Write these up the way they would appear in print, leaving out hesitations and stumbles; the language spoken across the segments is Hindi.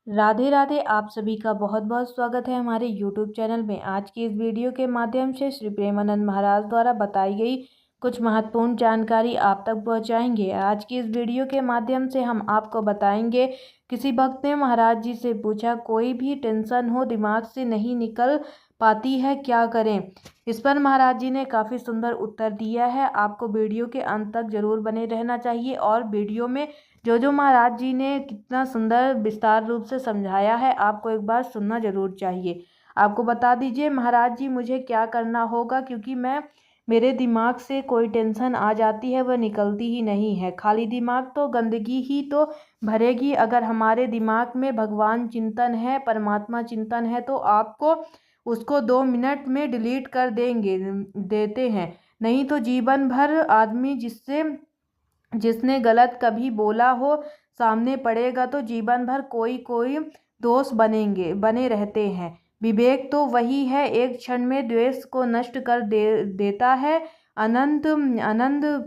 राधे राधे। आप सभी का बहुत बहुत स्वागत है हमारे YouTube चैनल में। आज की इस वीडियो के माध्यम से श्री प्रेमानंद महाराज द्वारा बताई गई कुछ महत्वपूर्ण जानकारी आप तक पहुंचाएंगे। आज की इस वीडियो के माध्यम से हम आपको बताएंगे, किसी भक्त ने महाराज जी से पूछा, कोई भी टेंशन हो दिमाग से नहीं निकल पाती है, क्या करें। इस पर महाराज जी ने काफ़ी सुंदर उत्तर दिया है। आपको वीडियो के अंत तक जरूर बने रहना चाहिए और वीडियो में जो महाराज जी ने कितना सुंदर विस्तार रूप से समझाया है, आपको एक बार सुनना जरूर चाहिए। आपको बता दीजिए महाराज जी मुझे क्या करना होगा, क्योंकि मेरे दिमाग से कोई टेंशन आ जाती है वह निकलती ही नहीं है। खाली दिमाग तो गंदगी ही तो भरेगी। अगर हमारे दिमाग में भगवान चिंतन है, परमात्मा चिंतन है, तो आपको उसको 2 मिनट में डिलीट कर देते हैं। नहीं तो जीवन भर आदमी जिसने गलत कभी बोला हो सामने पड़ेगा तो जीवन भर कोई कोई दोष बने रहते हैं। विवेक तो वही है, एक क्षण में द्वेष को नष्ट कर देता है। आनंद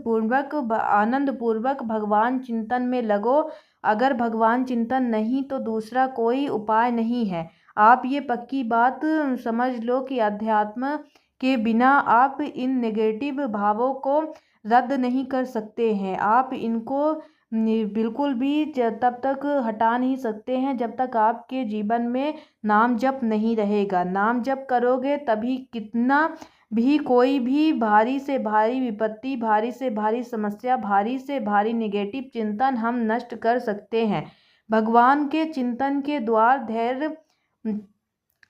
पूर्वक भगवान चिंतन में लगो। अगर भगवान चिंतन नहीं तो दूसरा कोई उपाय नहीं है। आप ये पक्की बात समझ लो कि अध्यात्म के बिना आप इन नेगेटिव भावों को रद्द नहीं कर सकते हैं। आप इनको बिल्कुल भी तब तक हटा नहीं सकते हैं जब तक आपके जीवन में नाम जप नहीं रहेगा। नाम जप करोगे तभी कितना भी कोई भी भारी से भारी विपत्ति, भारी से भारी समस्या, भारी से भारी नेगेटिव चिंतन हम नष्ट कर सकते हैं। भगवान के चिंतन के द्वार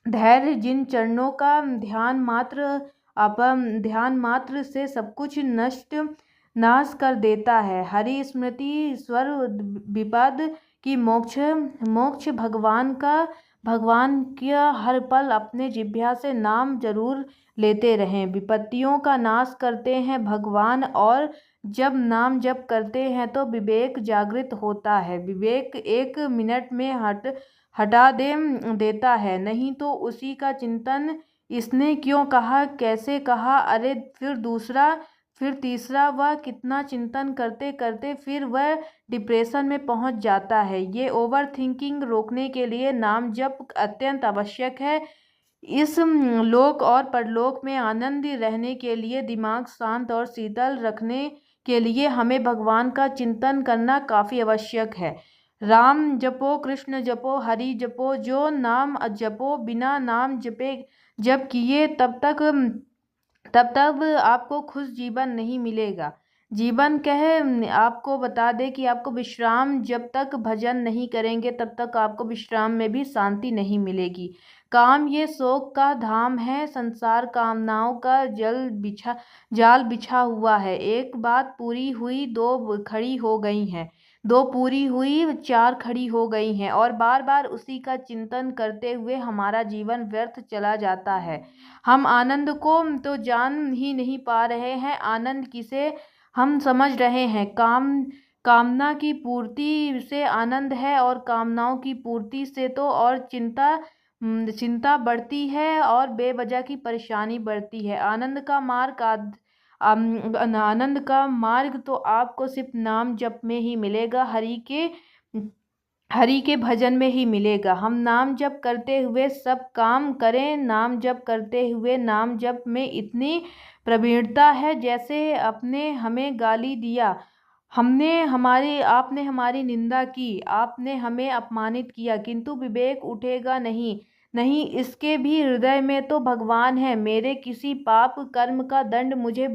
धैर्य जिन चरणों का ध्यान मात्र से सब कुछ नाश कर देता है। हरि स्मृति ईश्वर विपद की मोक्ष भगवान का हर पल अपने जिह्वा से नाम जरूर लेते रहें। विपत्तियों का नाश करते हैं भगवान, और जब नाम जप करते हैं तो विवेक जागृत होता है। विवेक 1 मिनट में हटा देता है। नहीं तो उसी का चिंतन, इसने क्यों कहा, कैसे कहा, अरे फिर दूसरा, फिर तीसरा, वह कितना चिंतन करते करते फिर वह डिप्रेशन में पहुंच जाता है। ये ओवर थिंकिंग रोकने के लिए नाम जप अत्यंत आवश्यक है। इस लोक और परलोक में आनंद रहने के लिए, दिमाग शांत और शीतल रखने के लिए हमें भगवान का चिंतन करना काफ़ी आवश्यक है। राम जपो, कृष्ण जपो, हरि जपो। जो नाम जपो बिना नाम जप किए तब तक आपको खुश जीवन नहीं मिलेगा। जीवन कहे आपको बता दे कि आपको विश्राम, जब तक भजन नहीं करेंगे तब तक आपको विश्राम में भी शांति नहीं मिलेगी। काम ये शोक का धाम है, संसार कामनाओं का जाल बिछा हुआ है। एक बात पूरी हुई, दो खड़ी हो गई हैं, दो पूरी हुई, चार खड़ी हो गई हैं, और बार बार उसी का चिंतन करते हुए हमारा जीवन व्यर्थ चला जाता है। हम आनंद को तो जान ही नहीं पा रहे हैं। आनंद किसे हम समझ रहे हैं? कामना की पूर्ति से आनंद है, और कामनाओं की पूर्ति से तो और चिंता बढ़ती है और बेवजह की परेशानी बढ़ती है। आनंद का मार्ग तो आपको सिर्फ नाम जप में ही मिलेगा, हरि के भजन में ही मिलेगा। हम नाम जप करते हुए सब काम करें। नाम जप करते हुए नाम जप में इतनी प्रवीणता है जैसे आपने हमें गाली दिया, आपने हमारी निंदा की, आपने हमें अपमानित किया, किंतु विवेक उठेगा नहीं। नहीं, इसके भी हृदय में तो भगवान है। मेरे किसी पाप कर्म का दंड मुझे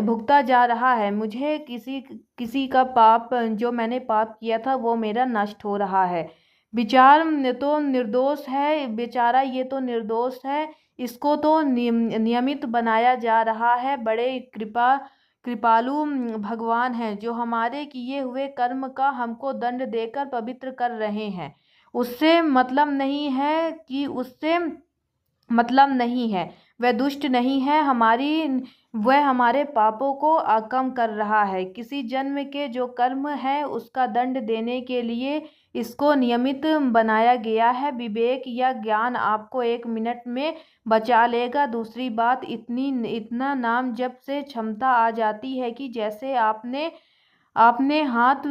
भुगता जा रहा है। मुझे किसी का पाप, जो मैंने पाप किया था वो मेरा नष्ट हो रहा है। विचार तो निर्दोष है, बेचारा ये तो निर्दोष है, इसको तो नियमित बनाया जा रहा है। बड़े कृपालु भगवान हैं जो हमारे किए हुए कर्म का हमको दंड देकर पवित्र कर रहे हैं। उससे मतलब नहीं है, वह दुष्ट नहीं है, वह हमारे पापों को कम कर रहा है। किसी जन्म के जो कर्म है उसका दंड देने के लिए इसको नियमित बनाया गया है। विवेक या ज्ञान आपको 1 मिनट में बचा लेगा। दूसरी बात, इतना नाम जप से क्षमता आ जाती है कि जैसे आपने आपने हाथ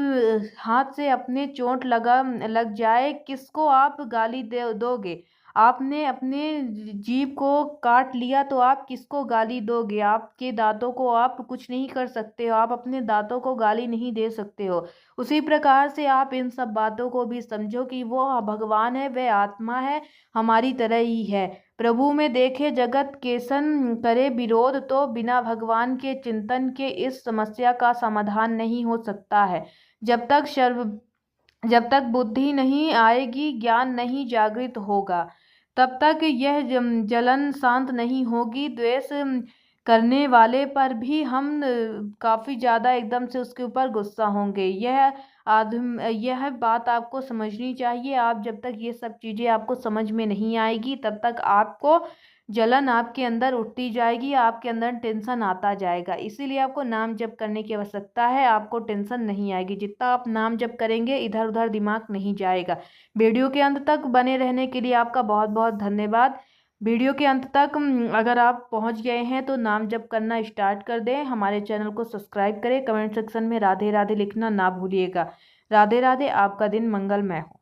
हाथ से अपने चोट लग जाए किसको आप गाली दोगे। आपने अपने जीभ को काट लिया तो आप किसको गाली दोगे। आपके दांतों को आप कुछ नहीं कर सकते हो, आप अपने दांतों को गाली नहीं दे सकते हो। उसी प्रकार से आप इन सब बातों को भी समझो कि वो भगवान है, वह आत्मा है, हमारी तरह ही है। प्रभु में देखे जगत केसन करे विरोध, तो बिना भगवान के चिंतन के इस समस्या का समाधान नहीं हो सकता है। जब तक सर्व जब तक बुद्धि नहीं आएगी, ज्ञान नहीं जागृत होगा, तब तक यह जलन शांत नहीं होगी। द्वेष करने वाले पर भी हम काफ़ी ज़्यादा एकदम से उसके ऊपर गुस्सा होंगे। यह बात आपको समझनी चाहिए। आप जब तक ये सब चीज़ें आपको समझ में नहीं आएगी, तब तक आपको जलन आपके अंदर उठती जाएगी, आपके अंदर टेंशन आता जाएगा। इसीलिए आपको नाम जप करने की आवश्यकता है, आपको टेंशन नहीं आएगी। जितना आप नाम जप करेंगे, इधर उधर दिमाग नहीं जाएगा। वीडियो के अंत तक बने रहने के लिए आपका बहुत बहुत धन्यवाद। वीडियो के अंत तक अगर आप पहुंच गए हैं तो नाम जप करना स्टार्ट कर दें। हमारे चैनल को सब्सक्राइब करें। कमेंट सेक्शन में राधे राधे लिखना ना भूलिएगा। राधे राधे। आपका दिन मंगलमय हो।